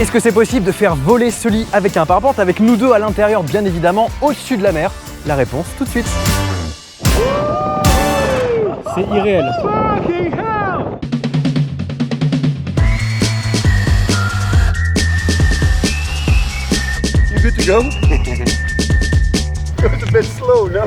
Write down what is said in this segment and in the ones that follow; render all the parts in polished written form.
Est-ce que c'est possible de faire voler ce lit avec un parapente, avec nous deux à l'intérieur, bien évidemment, au-dessus de la mer? La réponse tout de suite. C'est irréel. You good to go? It's a bit slow, no?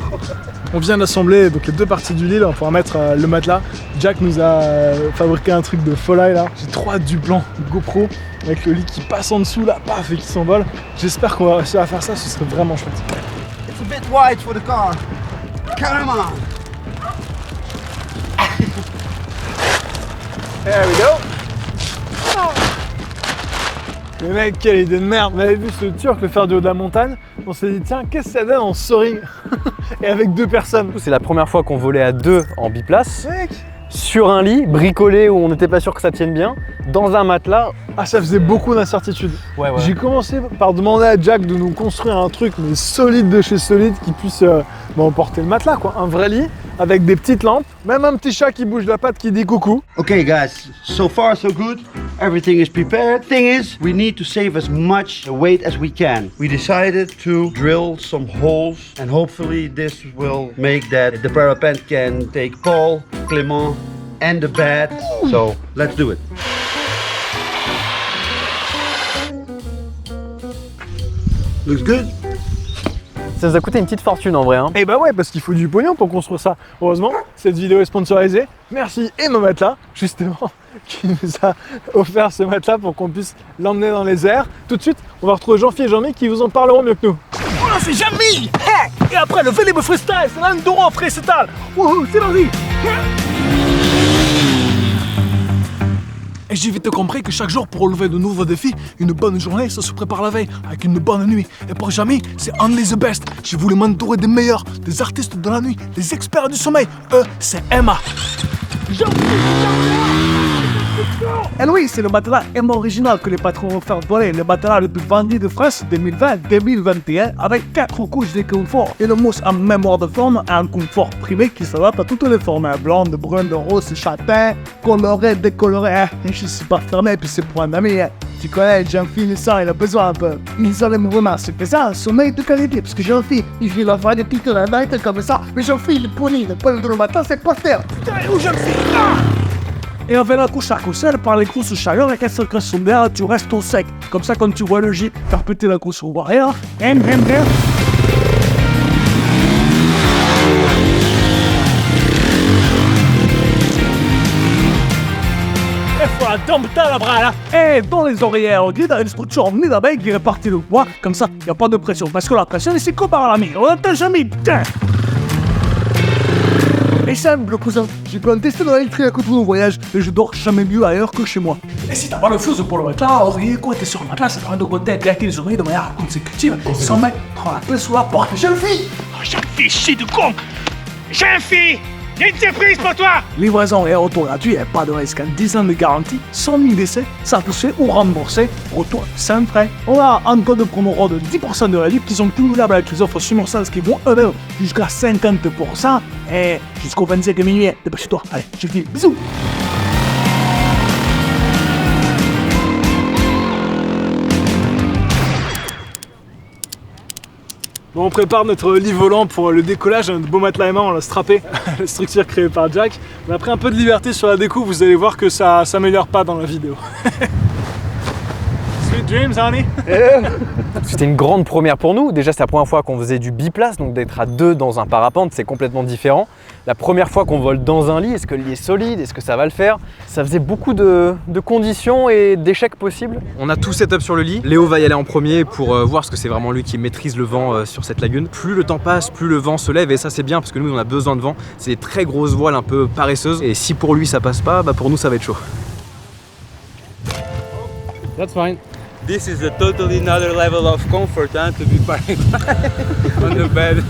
On vient d'assembler donc les deux parties du lit, là, on pourra mettre le matelas. Jack nous a fabriqué un truc de folie là. J'ai trop hâte du plan GoPro avec le lit qui passe en dessous là, paf, et qui s'envole. J'espère qu'on va réussir à faire ça, ce serait vraiment chouette. It's a bit wide for the car. Come on. There we go. Le mec, quelle idée de merde. On avait vu ce Turc le faire du haut de la montagne. On s'est dit tiens, qu'est-ce que ça donne en soaring et avec deux personnes. C'est la première fois qu'on volait à deux en biplace. Sur un lit, bricolé où on n'était pas sûr que ça tienne bien, dans un matelas. Ah, ça faisait beaucoup d'incertitudes. Ouais. J'ai commencé par demander à Jack de nous construire un truc mais solide de chez solide qui puisse emporter le matelas quoi. Un vrai lit avec des petites lampes, même un petit chat qui bouge la patte qui dit coucou. Okay guys, so far so good. Everything is prepared. Thing is, we need to save as much weight as we can. We decided to drill some holes and hopefully this will make that the parapet can take Paul, Clément and the bed. So let's do it. Looks good. Ça nous a coûté une petite fortune en vrai. Hein. Et bah ouais, parce qu'il faut du pognon pour construire ça. Heureusement, cette vidéo est sponsorisée. Merci Emma Matelas, justement, qui nous a offert ce matelas pour qu'on puisse l'emmener dans les airs. Tout de suite, on va retrouver Jean-Philippe et Jean-Mi qui vous en parleront mieux que nous. Oh là, c'est Jean-Mi! Et après, le Vélib freestyle, c'est l'enduro freestyle. Wouhou, c'est parti! Et j'ai vite compris que chaque jour, pour relever de nouveaux défis, une bonne journée, ça se prépare la veille, avec une bonne nuit. Et pour Jean-Mi, c'est only the best. J'ai voulu m'entourer des meilleurs, des artistes de la nuit, des experts du sommeil. Eux, c'est Emma. Et oui, c'est le matelas Emma original que les patrons vont faire voler. Le matelas le plus vendu de France 2020-2021 avec 4 couches de confort. Et le mousse en mémoire de forme a un confort privé qui s'adapte à toutes les formes. Blonde, brune, rose, châtain, coloré, décoloré. Et je suis pas fermé, puis c'est pour un ami. Tu connais, Jean-Philippe, ça, il a besoin un peu. Ils ont les mouvements, c'est ça, un sommeil de qualité. Parce que Jean-Philippe, il fait la fin de toute la night comme ça. Mais Jean-Philippe, le pony, le point de le matin, c'est pas faire. Putain, où Jean-Philippe? Et on fait la couche à cousselle par les grosses chaleurs et qu'elles se crachent bien, tu restes au sec. Comme ça, quand tu vois le J faire péter la couche, on voit rien. Il faut la dompter la bras là. Et dans les oreillères, on dit dans une structure ni d'abeille qui répartit le poids. Comme ça, il n'y a pas de pression. Parce que la pression, c'est comme par l'ami. On n'entend jamais, putain. Et simple, le cousin, j'ai pu en tester dans l'électrique à côté de mon voyage, et je dors jamais mieux ailleurs que chez moi. Et si t'as pas le fuse pour le matelas, oreiller, quoi, t'es sur le matelas, ça permet de côté éclater les oreilles de manière consécutive, sans mettre la clé sous la porte. Jeune-fille! Oh, jeune-fille, chie de con! Jeune-fille! Y'a une surprise pour toi! Livraison et retour gratuit et pas de risque. 10 ans de garantie, 100 000 décès, satisfait ou remboursé, retour sans frais. On a un code de promo de 10% de réduction qui sont cumulables avec les offres Summersales qui vont eux jusqu'à 50% et jusqu'au 25 minuit. Dépêche-toi, allez, je te dis bisous! Bon, on prépare notre lit volant pour le décollage, un beau matelas Emma, on l'a strappé, la structure créée par Jack. On a pris un peu de liberté sur la déco, vous allez voir que ça s'améliore pas dans la vidéo. Sweet dreams, honey. C'était une grande première pour nous. Déjà, c'est la première fois qu'on faisait du biplace, donc d'être à deux dans un parapente, c'est complètement différent. La première fois qu'on vole dans un lit, est-ce que le lit est solide? Est-ce que ça va le faire? Ça faisait beaucoup de conditions et d'échecs possibles. On a tout setup sur le lit. Léo va y aller en premier pour voir, parce que c'est vraiment lui qui maîtrise le vent sur cette lagune. Plus le temps passe, plus le vent se lève, et ça c'est bien parce que nous on a besoin de vent. C'est des très grosses voiles un peu paresseuses, et si pour lui ça passe pas, bah pour nous ça va être chaud. That's fine. This is a totally another level of comfort, to be paragliding on the bed.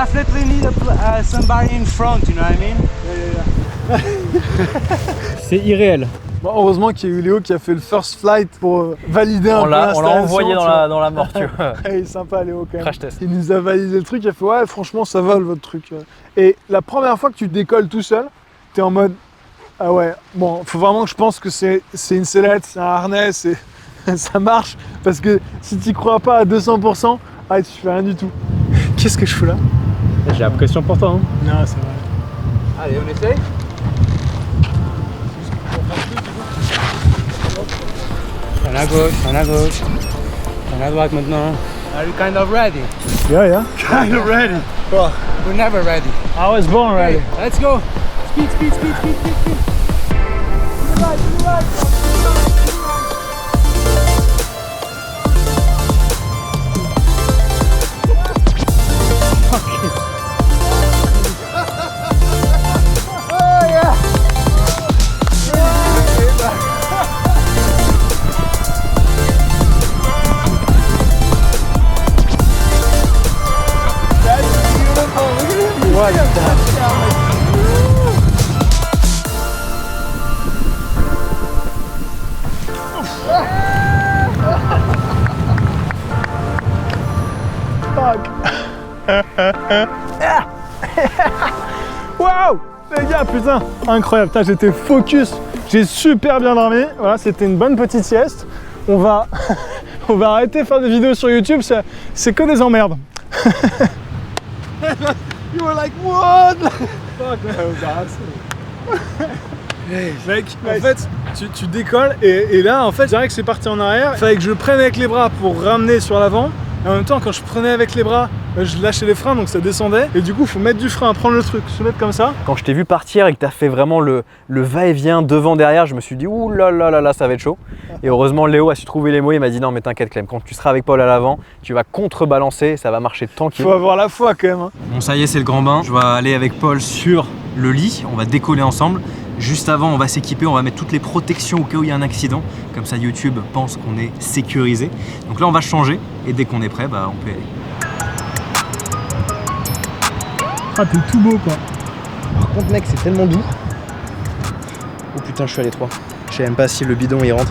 definitely need somebody in front, you know what I mean? C'est irréel. Bon, heureusement qu'il y a eu Léo qui a fait le first flight pour valider un peu On l'a l'installation, envoyé tu vois. dans la mort, tu vois. Il est sympa Léo quand même. Crash test. Il nous a validé le truc, il a fait ouais franchement ça vole votre truc. Et la première fois que tu décolles tout seul, t'es en mode ah ouais, bon, faut vraiment que je pense que c'est une sellette, c'est un harnais, ça marche. Parce que si t'y crois pas à 200%, ah tu fais rien du tout. Qu'est-ce que je fais là? J'ai la pression pour toi. Hein. Non c'est vrai. Allez, on essaye. On à gauche, on à gauche. On à droite maintenant. Are you kind of ready? Yeah. Kind of ready. Oh. We're never ready. I was born ready. Okay, let's go. Speed, speed, speed, speed, speed, speed. Waouh les gars, putain, incroyable, putain, j'étais focus, j'ai super bien dormi, voilà, c'était une bonne petite sieste. On va arrêter de faire des vidéos sur YouTube, c'est que des emmerdes. You were like, what? Fuck, mec, en fait, tu décolles et là, en fait, je dirais que c'est parti en arrière. Il fallait que je prenne avec les bras pour ramener sur l'avant. Et en même temps, quand je prenais avec les bras, je lâchais les freins, donc ça descendait. Et du coup, il faut mettre du frein, prendre le truc, se mettre comme ça. Quand je t'ai vu partir et que tu as fait vraiment le va-et-vient devant-derrière, je me suis dit ouh là là là là, ça va être chaud. Et heureusement, Léo a su trouver les mots. Il m'a dit non, mais t'inquiète, Clem, quand tu seras avec Paul à l'avant, tu vas contrebalancer, ça va marcher tranquille. Faut avoir la foi quand même. Hein. Bon, ça y est, c'est le grand bain. Je vais aller avec Paul sur le lit. On va décoller ensemble. Juste avant, on va s'équiper, on va mettre toutes les protections au cas où il y a un accident. Comme ça, YouTube pense qu'on est sécurisé. Donc là, on va changer et dès qu'on est prêt, bah, on peut y aller. Ah, t'es tout beau quoi. Par contre, mec, c'est tellement doux. Oh putain, je suis à l'étroit. Je sais même pas si le bidon il rentre.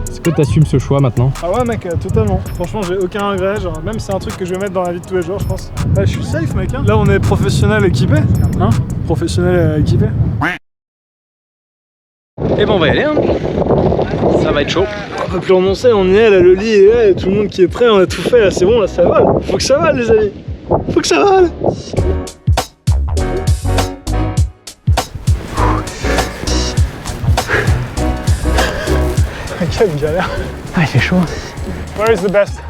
Est-ce que tu assumes ce choix maintenant? Ah ouais mec, totalement. Franchement, j'ai aucun regret. Genre, même c'est un truc que je vais mettre dans la vie de tous les jours, je pense. Ah, je suis safe mec. Hein. Là, on est professionnel équipé. Hein? Professionnel équipé. Et bon, on va y aller. Hein. Ça va être chaud. On peut plus renoncer, on y est, là, le lit est là, et tout le monde qui est prêt, on a tout fait, là, c'est bon, là, ça vole. Faut que ça vole, les amis. Faut que ça vole. Quelle galère. Ah, il fait chaud. Where is the best?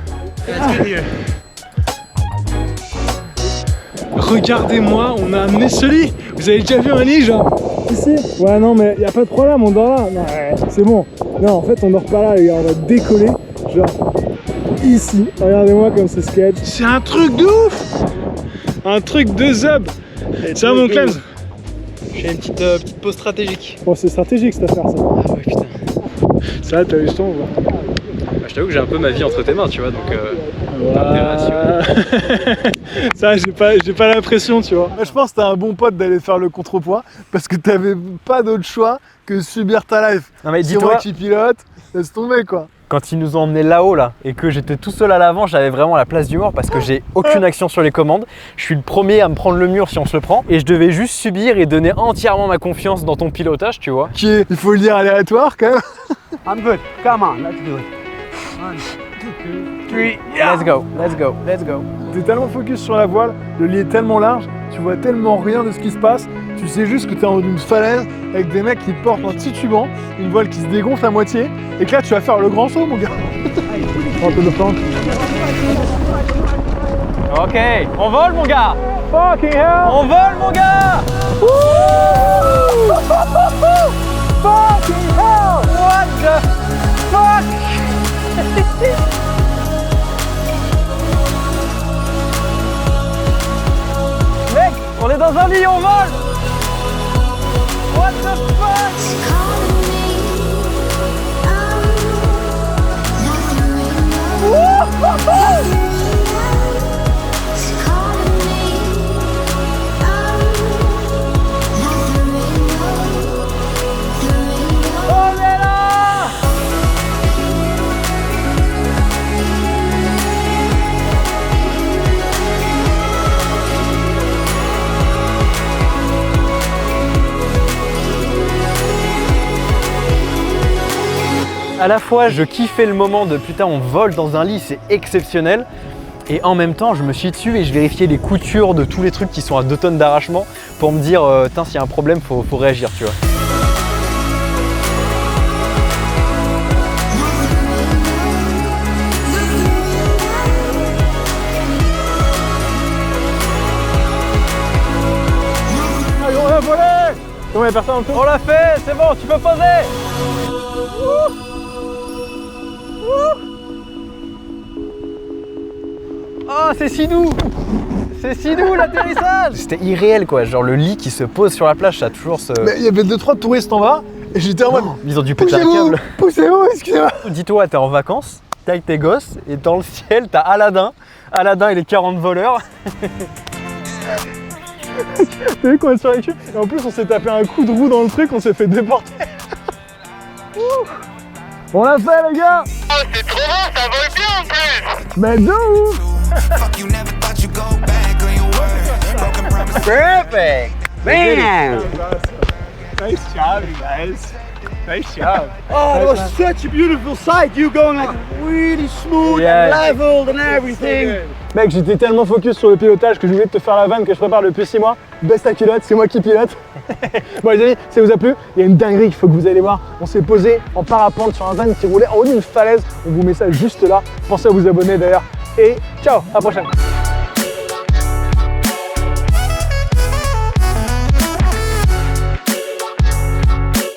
Regardez-moi, on a amené ce lit. Vous avez déjà vu un lit, genre ici? Ouais, non, mais y a pas de problème, on dort là. Non, c'est bon. Non, en fait, on dort pas là, les gars, on va décoller. Genre ici. Regardez-moi comme c'est sketch. C'est un truc de ouf. Un truc de zub. Ça, mon Clem. J'ai une petite pause stratégique. Bon, c'est stratégique cette affaire, ça. Ah ouais, putain. Ça, t'as eu le temps, on voit. Bah, je t'avoue que j'ai un peu ma vie entre tes mains, tu vois, donc Ça, j'ai pas l'impression, tu vois. Je pense que t'as un bon pote d'aller faire le contrepoids parce que t'avais pas d'autre choix que subir ta life. Non mais C'est moi qui pilote, laisse tomber quoi. Quand ils nous ont emmenés là-haut là et que j'étais tout seul à l'avant, j'avais vraiment la place du mort parce que j'ai aucune action sur les commandes. Je suis le premier à me prendre le mur si on se le prend et je devais juste subir et donner entièrement ma confiance dans ton pilotage, tu vois. Qui est, il faut le dire, aléatoire quand même. I'm good. Come on, let's do it. 1, 2, 3. Let's go, let's go, let's go. T'es tellement focus sur la voile, le lit est tellement large, tu vois tellement rien de ce qui se passe, tu sais juste que t'es en une falaise avec des mecs qui portent un titubant, une voile qui se dégonfle à moitié, et que là tu vas faire le grand saut mon gars. Un peu de temps. Ok, on vole mon gars. Fucking hell! On vole mon gars. Fucking hell! What the fuck? Mec, on est dans un lit, on vole. What the fuck? À la fois, je kiffais le moment de putain, on vole dans un lit, c'est exceptionnel. Et en même temps, je me suis dessus et je vérifiais les coutures de tous les trucs qui sont à 2 tonnes d'arrachement pour me dire, putain, s'il y a un problème, faut réagir, tu vois. Allez, on a volé. Combien de personnes en tout? On l'a fait, c'est bon, tu peux poser. Oh, c'est si doux. C'est si doux l'atterrissage. C'était irréel quoi, genre le lit qui se pose sur la plage, ça a toujours ce... Mais il y avait 2-3 touristes en bas et j'étais en mode Ils ont dû péter un poussez-vous, câble. poussez-vous, excusez-moi. Dis-toi, t'es en vacances, t'es avec tes gosses et dans le ciel, t'as Aladdin. Aladdin et les 40 voleurs. T'as vu qu'on est sur la queue? Et en plus on s'est tapé un coup de roue dans le truc, on s'est fait déporter. On l'a fait les gars. Oh, c'est trop bon, ça vole bien en plus. Mais de ouf. Fuck you, never thought you go back on your word. Broken promises. Perfect! Man! Nice job, you guys. Nice job. Oh, it was such a beautiful sight. You going like really smooth Yeah. and leveled and everything. Mec, j'étais tellement focus sur le pilotage que j'ai oublié de te faire la vanne que je prépare depuis 6 mois. Baisse ta culotte, c'est moi qui pilote. Bon les amis, ça vous a plu? Il y a une dinguerie qu'il faut que vous allez voir. On s'est posé en parapente sur un van qui roulait en haut d'une falaise. On vous met ça juste là. Pensez à vous abonner d'ailleurs. Et ciao, à la prochaine.